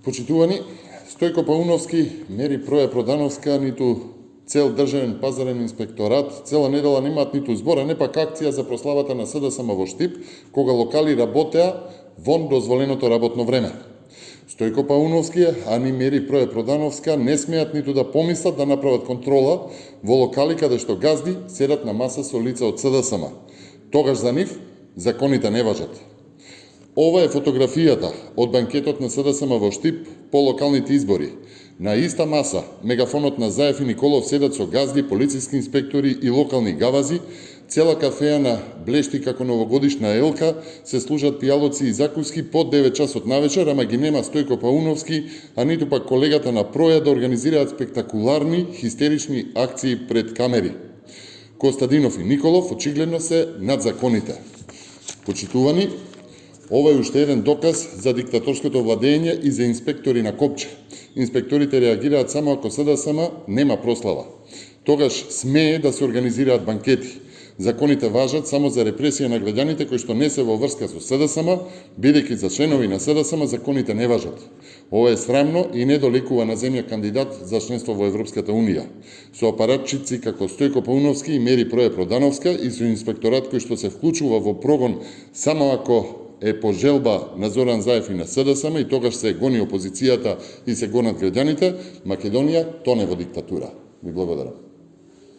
Почитувани, Стојко Пауновски, Мери Проја Продановска, ниту цел државен пазарен инспекторат, цела недела немаат ниту збор, а не пак акција за прославата на СДСМ во Штип, кога локали работеа вон дозволеното работно време. Стојко Пауновски, а ни Мери Проја Продановска не смеат ниту да помислат да направат контрола во локали каде што газди седат на маса со лица од СДСМ. Тогаш за нив законите не важат. Ова е фотографијата од банкетот на СДСМ во Штип по локалните избори. На иста маса, мегафонот на Заев и Николов седат со газди, полициски инспектори и локални гавази, цела кафеја блешти како новогодишна елка, се служат пијалоци и закуски под 9 часот навечер, ама ги нема Стојко Пауновски, а ниту пак колегата на Проја да организираат спектакуларни, хистерични акции пред камери. Костадинов и Николов очигледно се над законите. Почитувани, ова е уште еден доказ за диктаторското владење и за инспектори на копче. Инспекторите реагираат само ако СДСМ нема прослава. Тогаш смее да се организираат банкети. Законите важат само за репресија на граѓаните кои што не се во врска со СДСМ, бидејќи за членови на СДСМ законите не важат. Ова е срамно и не доликува на земја кандидат за членство во Европската Унија. Со апаратчици како Стојко Пауновски и Мери Проја Продановска и со инспекторат кој што се вклучува во прогон само ако е по желба на Зоран Заев и на СДСМ и тогаш се гони опозицијата и се гонат граѓаните, Македонија тоне во диктатура. Ви благодарам.